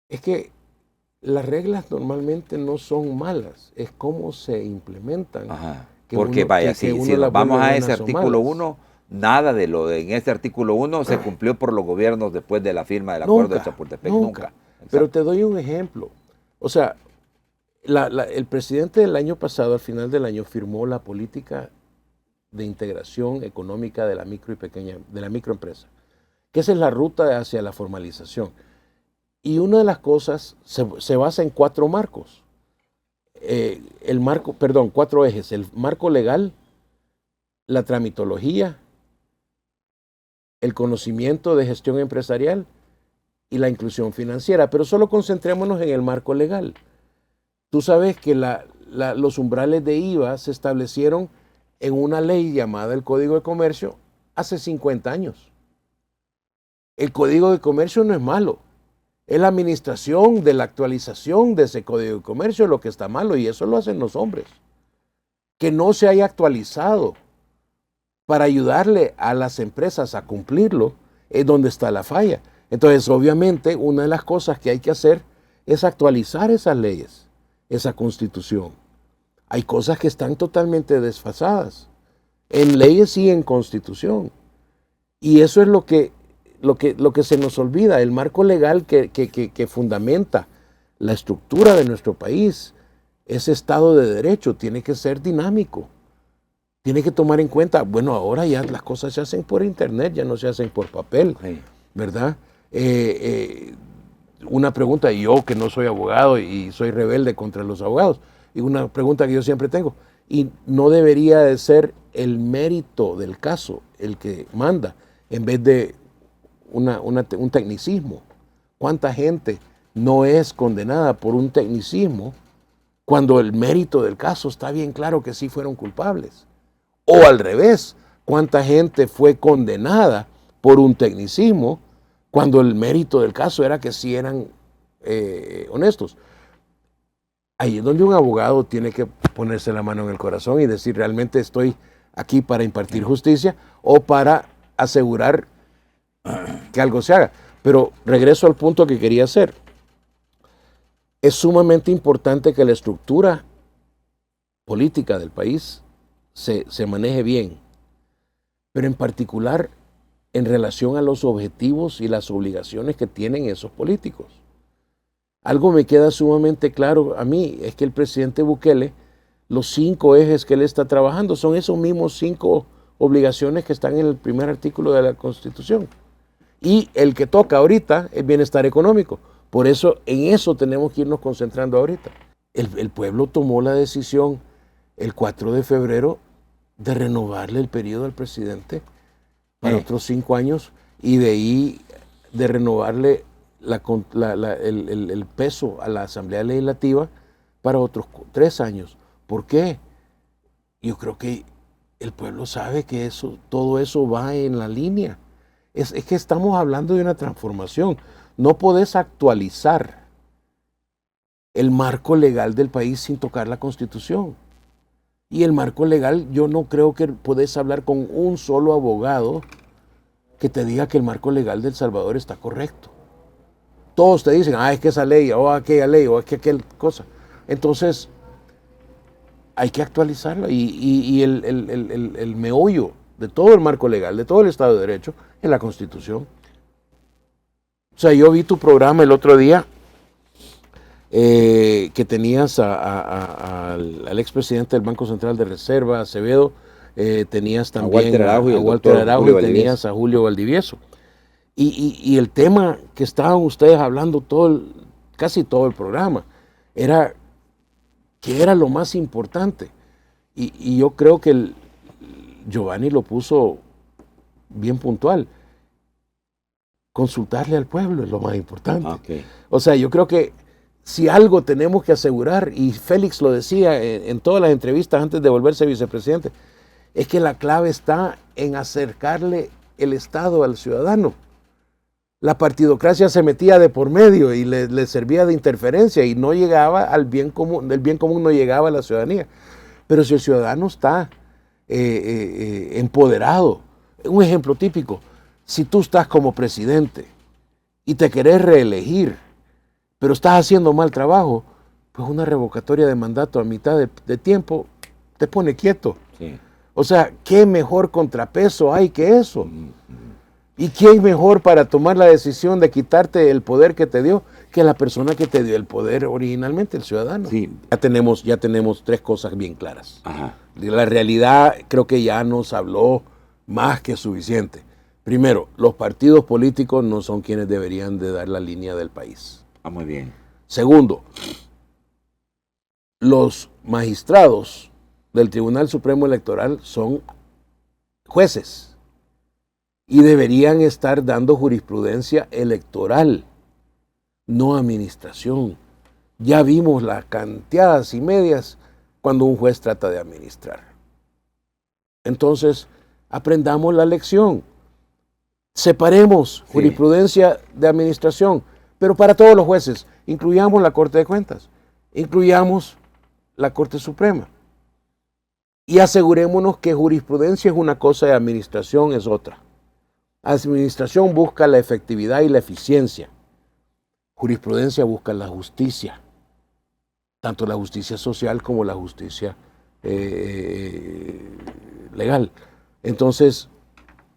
Es que las reglas normalmente no son malas, es cómo se implementan. Ajá. Porque vaya, si nos vamos a ese artículo 1, nada de lo de en este artículo 1 se cumplió por los gobiernos después de la firma del acuerdo de Chapultepec. Nunca. Pero te doy un ejemplo. O sea, el presidente del año pasado, al final del año, firmó la política de integración económica de la micro y pequeña, de la microempresa, que esa es la ruta hacia la formalización. Y una de las cosas se basa en 4 marcos. Cuatro ejes: el marco legal, la tramitología, el conocimiento de gestión empresarial y la inclusión financiera. Pero solo concentrémonos en el marco legal. Tú sabes que los umbrales de IVA se establecieron en una ley llamada el Código de Comercio hace 50 años. El Código de Comercio no es malo. Es la administración de la actualización de ese Código de Comercio lo que está malo, y eso lo hacen los hombres. Que no se haya actualizado para ayudarle a las empresas a cumplirlo es donde está la falla. Entonces, obviamente, una de las cosas que hay que hacer es actualizar esas leyes, esa constitución. Hay cosas que están totalmente desfasadas en leyes y en constitución. Y eso es lo que se nos olvida. El marco legal que fundamenta la estructura de nuestro país, ese Estado de Derecho, tiene que ser dinámico. Tiene que tomar en cuenta, bueno, ahora ya las cosas se hacen por internet, ya no se hacen por papel, ¿verdad? Una pregunta, yo que no soy abogado y soy rebelde contra los abogados, y una pregunta que yo siempre tengo, y no debería de ser el mérito del caso el que manda, en vez de un tecnicismo. ¿Cuánta gente no es condenada por un tecnicismo cuando el mérito del caso está bien claro que sí fueron culpables? O al revés, ¿cuánta gente fue condenada por un tecnicismo cuando el mérito del caso era que sí eran honestos? Ahí es donde un abogado tiene que ponerse la mano en el corazón y decir, realmente estoy aquí para impartir justicia o para asegurar que algo se haga. Pero regreso al punto que quería hacer. Es sumamente importante que la estructura política del país se maneje bien, pero en particular en relación a los objetivos y las obligaciones que tienen esos políticos. Algo me queda sumamente claro a mí, es que el presidente Bukele, los 5 ejes que él está trabajando son esos mismos 5 obligaciones que están en el primer artículo de la Constitución. Y el que toca ahorita es bienestar económico. Por eso, en eso tenemos que irnos concentrando ahorita. El pueblo tomó la decisión el 4 de febrero de renovarle el periodo al presidente para otros 5 años y de ahí de renovarle el peso a la Asamblea Legislativa para otros 3 años. ¿Por qué? Yo creo que el pueblo sabe que todo eso va en la línea. Es que estamos hablando de una transformación. No podés actualizar el marco legal del país sin tocar la Constitución. Y el marco legal, yo no creo que podés hablar con un solo abogado que te diga que el marco legal de El Salvador está correcto. Todos te dicen, es que esa ley, o aquella ley, o es que aquella cosa. Entonces, hay que actualizarla. Y el meollo de todo el marco legal, de todo el Estado de Derecho, es la Constitución. O sea, yo vi tu programa el otro día, que tenías al expresidente del Banco Central de Reserva, Acevedo, tenías también a Walter Araujo y tenías a Julio Valdivieso. Y el tema que estaban ustedes hablando casi todo el programa era que era lo más importante. Y yo creo que Giovanni lo puso bien puntual. Consultarle al pueblo es lo más importante. Okay. O sea, yo creo que si algo tenemos que asegurar, y Félix lo decía en todas las entrevistas antes de volverse vicepresidente, es que la clave está en acercarle el Estado al ciudadano. La partidocracia se metía de por medio y le servía de interferencia y no llegaba al bien común, el bien común no llegaba a la ciudadanía. Pero si el ciudadano está empoderado, un ejemplo típico, si tú estás como presidente y te querés reelegir, pero estás haciendo mal trabajo, pues una revocatoria de mandato a mitad de tiempo te pone quieto. Sí. O sea, ¿qué mejor contrapeso hay que eso? ¿Y quién mejor para tomar la decisión de quitarte el poder que te dio que la persona que te dio el poder originalmente, el ciudadano? Sí. Ya tenemos tres cosas bien claras. Ajá. La realidad creo que ya nos habló más que suficiente. Primero, los partidos políticos no son quienes deberían de dar la línea del país. Ah, muy bien. Segundo, los magistrados del Tribunal Supremo Electoral son jueces y deberían estar dando jurisprudencia electoral, no administración. Ya vimos las cantidades y medias cuando un juez trata de administrar. Entonces, aprendamos la lección. Separemos jurisprudencia de administración, pero para todos los jueces, incluyamos la Corte de Cuentas, incluyamos la Corte Suprema. Y asegurémonos que jurisprudencia es una cosa y administración es otra. Administración busca la efectividad y la eficiencia. Jurisprudencia busca la justicia, tanto la justicia social como la justicia legal. Entonces,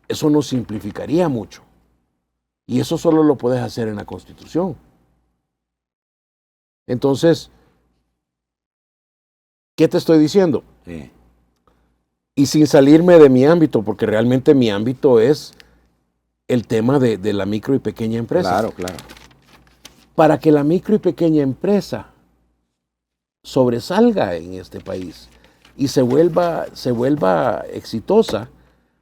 eso nos simplificaría mucho. Y eso solo lo puedes hacer en la Constitución. Entonces, ¿qué te estoy diciendo? Sí. Y sin salirme de mi ámbito, porque realmente mi ámbito es el tema de la micro y pequeña empresa. Claro, claro. Para que la micro y pequeña empresa sobresalga en este país y se vuelva exitosa,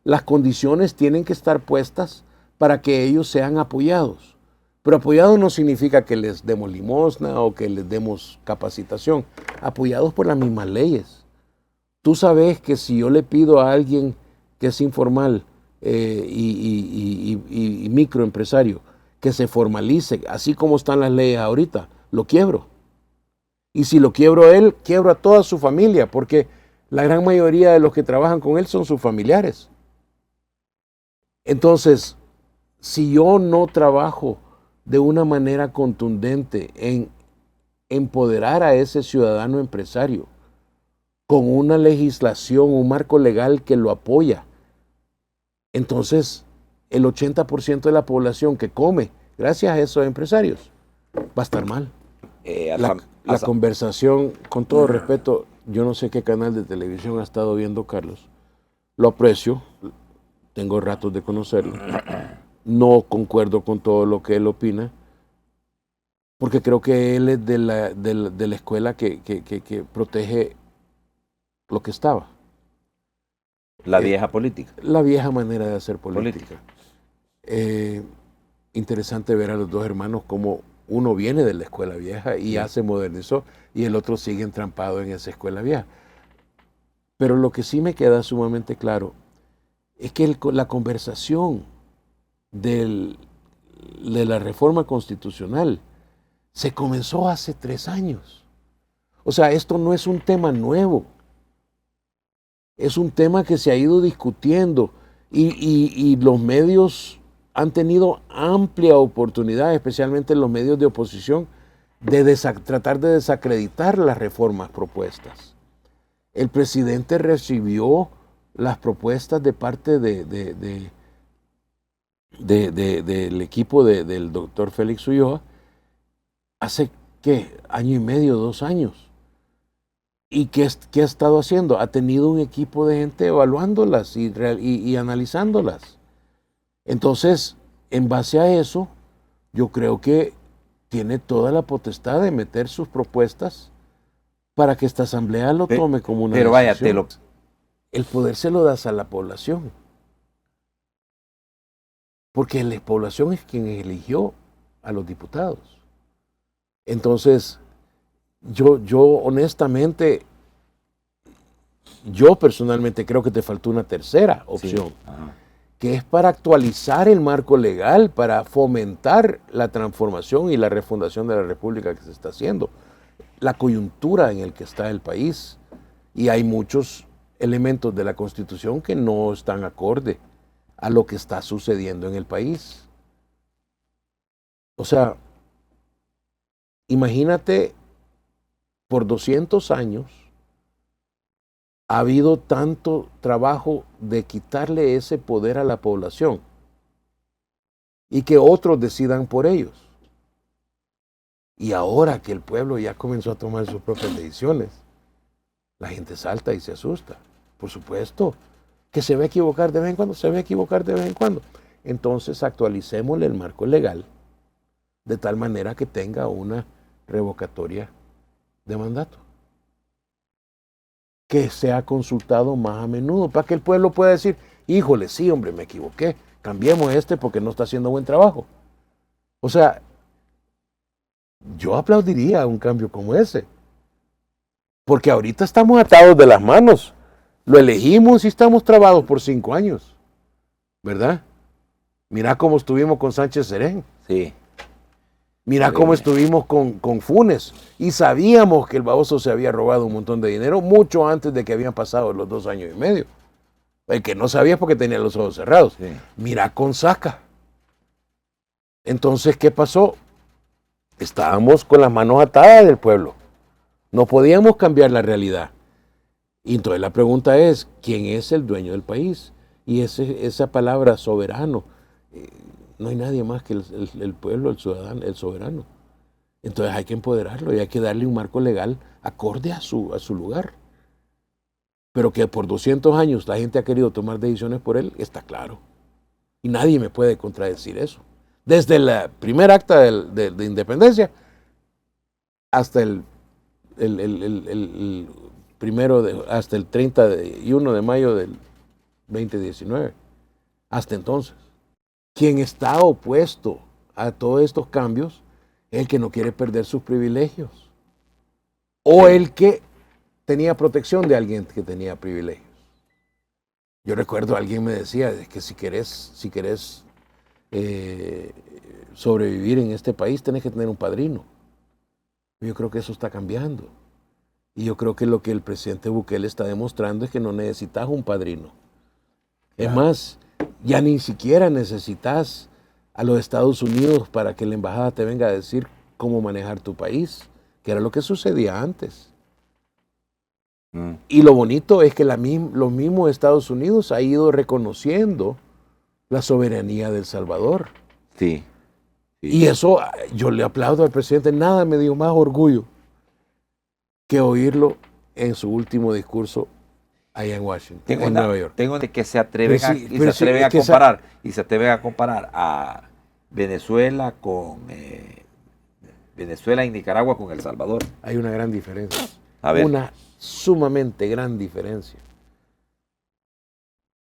las condiciones tienen que estar puestas para que ellos sean apoyados. Pero apoyados no significa que les demos limosna o que les demos capacitación. Apoyados por las mismas leyes. Tú sabes que si yo le pido a alguien que es informal y microempresario que se formalice, así como están las leyes ahorita, lo quiebro. Y si lo quiebro él, quiebro a toda su familia, porque la gran mayoría de los que trabajan con él son sus familiares. Entonces, si yo no trabajo de una manera contundente en empoderar a ese ciudadano empresario con una legislación, un marco legal que lo apoya, entonces el 80% de la población que come gracias a esos empresarios va a estar mal. La conversación, con todo respeto, yo no sé qué canal de televisión ha estado viendo Carlos, lo aprecio, tengo ratos de conocerlo, no concuerdo con todo lo que él opina, porque creo que él es de la escuela que protege lo que estaba. La vieja política. La vieja manera de hacer política. Interesante ver a los dos hermanos como uno viene de la escuela vieja y ya se modernizó y el otro sigue entrampado en esa escuela vieja. Pero lo que sí me queda sumamente claro es que la conversación de la reforma constitucional se comenzó hace 3 años. O sea, esto no es un tema nuevo. Es un tema que se ha ido discutiendo y los medios han tenido amplia oportunidad, especialmente los medios de oposición, de tratar de desacreditar las reformas propuestas. El presidente recibió las propuestas de parte del equipo del doctor Félix Ulloa hace, ¿qué? 1.5 años, 2 años. ¿Y qué ha estado haciendo? Ha tenido un equipo de gente evaluándolas y analizándolas. Entonces, en base a eso, yo creo que tiene toda la potestad de meter sus propuestas para que esta asamblea lo tome como una decisión. Pero vaya, el poder se lo das a la población. Porque la población es quien eligió a los diputados. Entonces, yo honestamente, yo personalmente creo que te faltó una tercera opción, sí, que es para actualizar el marco legal, para fomentar la transformación y la refundación de la República que se está haciendo, la coyuntura en la que está el país. Y hay muchos elementos de la Constitución que no están acorde a lo que está sucediendo en el país. O sea, imagínate, por 200 años ha habido tanto trabajo de quitarle ese poder a la población y que otros decidan por ellos. Y ahora que el pueblo ya comenzó a tomar sus propias decisiones, la gente salta y se asusta. Por supuesto, que se va a equivocar de vez en cuando, se va a equivocar de vez en cuando. Entonces actualicémosle el marco legal de tal manera que tenga una revocatoria de mandato. Que sea consultado más a menudo, para que el pueblo pueda decir, híjole, sí, hombre, me equivoqué, cambiemos porque no está haciendo buen trabajo. O sea, yo aplaudiría un cambio como ese, porque ahorita estamos atados de las manos, lo elegimos y estamos trabados por 5 años, ¿verdad? Mira cómo estuvimos con Sánchez Serén. Sí. Mira cómo estuvimos con Funes y sabíamos que el baboso se había robado un montón de dinero mucho antes de que habían pasado los 2 años y medio. El que no sabía es porque tenía los ojos cerrados. Sí. Mira con Saca. Entonces, ¿qué pasó? Estábamos con las manos atadas del pueblo. No podíamos cambiar la realidad. Y entonces la pregunta es, ¿quién es el dueño del país? Y esa palabra soberano, no hay nadie más que el pueblo, el ciudadano, el soberano. Entonces hay que empoderarlo y hay que darle un marco legal acorde a su lugar. Pero que por 200 años la gente ha querido tomar decisiones por él, está claro. Y nadie me puede contradecir eso. Desde el primer acta de independencia hasta hasta el 31 de mayo del 2019. Hasta entonces. Quien está opuesto a todos estos cambios es el que no quiere perder sus privilegios. O el que tenía protección de alguien que tenía privilegios. Yo recuerdo, alguien me decía que si querés sobrevivir en este país, tenés que tener un padrino. Yo creo que eso está cambiando. Y yo creo que lo que el presidente Bukele está demostrando es que no necesitas un padrino. Es más, ya ni siquiera necesitas a los Estados Unidos para que la embajada te venga a decir cómo manejar tu país, que era lo que sucedía antes. Y lo bonito es que los mismos Estados Unidos ha ido reconociendo la soberanía de El Salvador. Sí. Y eso yo le aplaudo al presidente. Nada me dio más orgullo que oírlo en su último discurso allá en Washington, en Nueva York. Tengo de que se atreven a comparar a Venezuela con Venezuela y Nicaragua con El Salvador. Hay una gran diferencia. Una sumamente gran diferencia.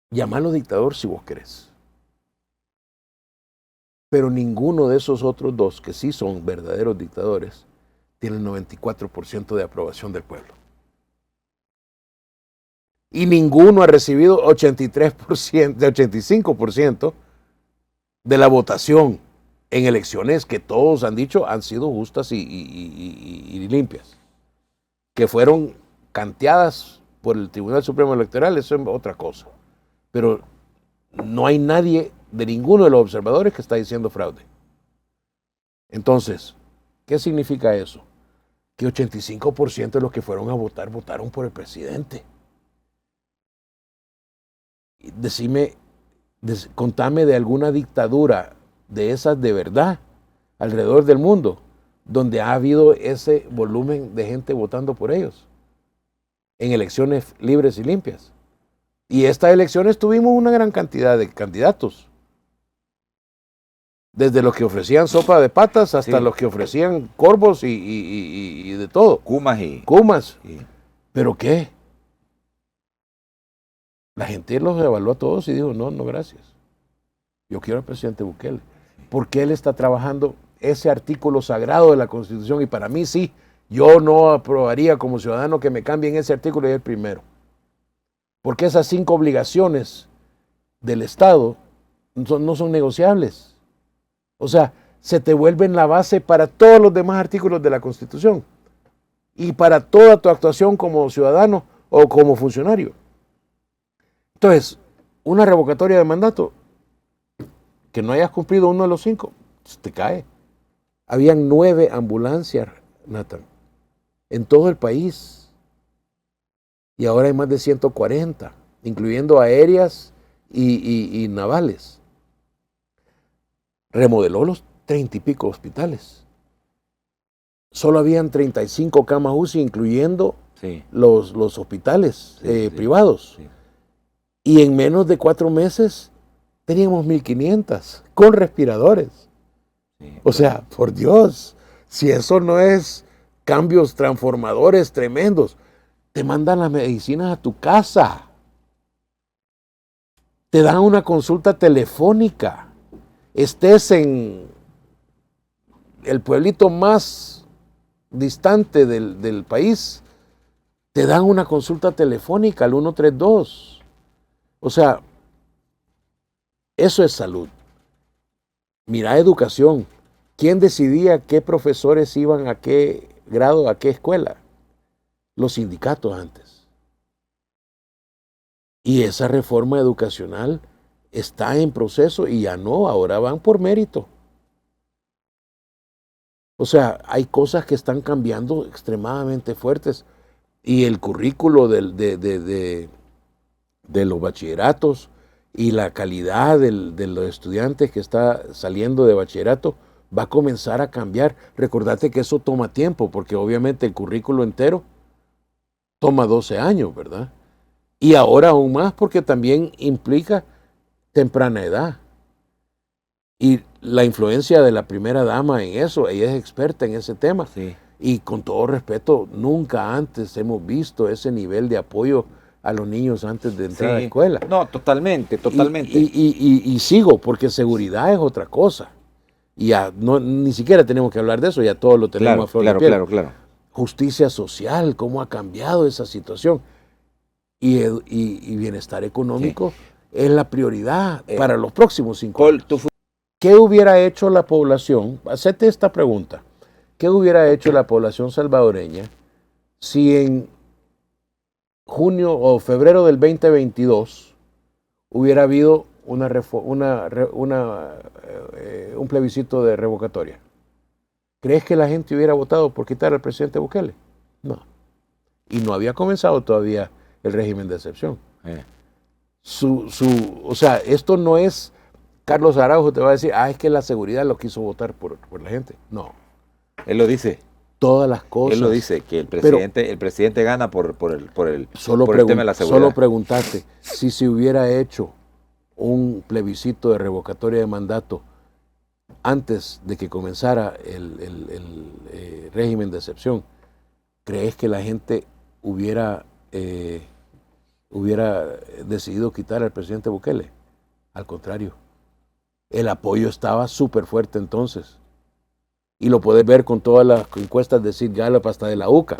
Llámalo dictador si vos querés. Pero ninguno de esos otros dos, que sí son verdaderos dictadores, tiene el 94% de aprobación del pueblo. Y ninguno ha recibido 85% de la votación en elecciones que todos han dicho han sido justas y limpias. Que fueron canteadas por el Tribunal Supremo Electoral, eso es otra cosa. Pero no hay nadie de ninguno de los observadores que está diciendo fraude. Entonces, ¿qué significa eso? Que 85% de los que fueron a votar, votaron por el presidente. Contame de alguna dictadura de esas de verdad alrededor del mundo donde ha habido ese volumen de gente votando por ellos en elecciones libres y limpias. Y estas elecciones tuvimos una gran cantidad de candidatos. Desde los que ofrecían sopa de patas hasta los que ofrecían corvos y de todo. Kumas. Sí. ¿Pero qué? La gente los evaluó a todos y dijo, no, gracias. Yo quiero al presidente Bukele. Porque él está trabajando ese artículo sagrado de la Constitución y para mí sí, yo no aprobaría como ciudadano que me cambien ese artículo y el primero. Porque esas 5 obligaciones del Estado no son negociables. O sea, se te vuelven la base para todos los demás artículos de la Constitución y para toda tu actuación como ciudadano o como funcionario. Entonces, una revocatoria de mandato, que no hayas cumplido uno de los 5, te cae. Habían 9 ambulancias, Nathan, en todo el país. Y ahora hay más de 140, incluyendo aéreas y navales. Remodeló los 30 y pico hospitales. Solo habían 35 camas UCI, incluyendo los hospitales privados. Sí. Y en menos de 4 meses teníamos 1,500 con respiradores. Sí, o sea, por Dios, si eso no es cambios transformadores tremendos, te mandan las medicinas a tu casa. Te dan una consulta telefónica. Estés en el pueblito más distante del país, te dan una consulta telefónica al 132. O sea, eso es salud. Mira, educación. ¿Quién decidía qué profesores iban a qué grado, a qué escuela? Los sindicatos antes. Y esa reforma educacional está en proceso y ya no, ahora van por mérito. O sea, hay cosas que están cambiando extremadamente fuertes y el currículo de los bachilleratos y la calidad de los estudiantes que está saliendo de bachillerato va a comenzar a cambiar. Recordate que eso toma tiempo porque obviamente el currículo entero toma 12 años, ¿verdad? Y ahora aún más porque también implica temprana edad. Y la influencia de la primera dama en eso, ella es experta en ese tema. Sí. Y con todo respeto, nunca antes hemos visto ese nivel de apoyo a los niños antes de entrar a la escuela. No, totalmente. Y sigo, porque seguridad es otra cosa. Y ya ni siquiera tenemos que hablar de eso, ya todo lo tenemos a flor de piel. Claro. Justicia social, cómo ha cambiado esa situación. Y bienestar económico es la prioridad para los próximos 5 años. ¿Qué hubiera hecho la población? Hacete esta pregunta. ¿Qué hubiera hecho la población salvadoreña si en junio o febrero del 2022 hubiera habido un plebiscito de revocatoria? ¿Crees que la gente hubiera votado por quitar al presidente Bukele? No. Y no había comenzado todavía el régimen de excepción. O sea, esto no es... Carlos Araujo te va a decir, es que la seguridad lo quiso votar por la gente. No. Él lo dice. Todas las cosas. Él lo dice, que el presidente gana por el tema de la seguridad. Solo preguntarte, si se hubiera hecho un plebiscito de revocatoria de mandato antes de que comenzara el régimen de excepción, ¿crees que la gente hubiera decidido quitar al presidente Bukele? Al contrario. El apoyo estaba súper fuerte entonces. Y lo puedes ver con todas las encuestas de Sid Gallup hasta de la UCA.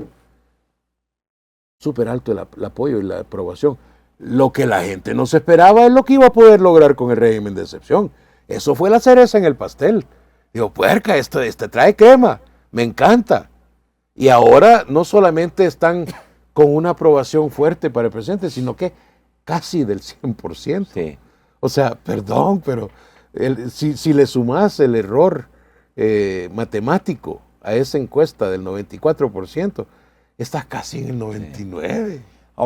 Súper alto el apoyo y la aprobación. Lo que la gente no se esperaba es lo que iba a poder lograr con el régimen de excepción. Eso fue la cereza en el pastel. Digo, puerca, esto trae crema. Me encanta. Y ahora no solamente están con una aprobación fuerte para el presidente, sino que casi del 100%. Sí. O sea, perdón, pero... Si le sumás el error matemático a esa encuesta del 94%, estás casi en el 99%. Sí.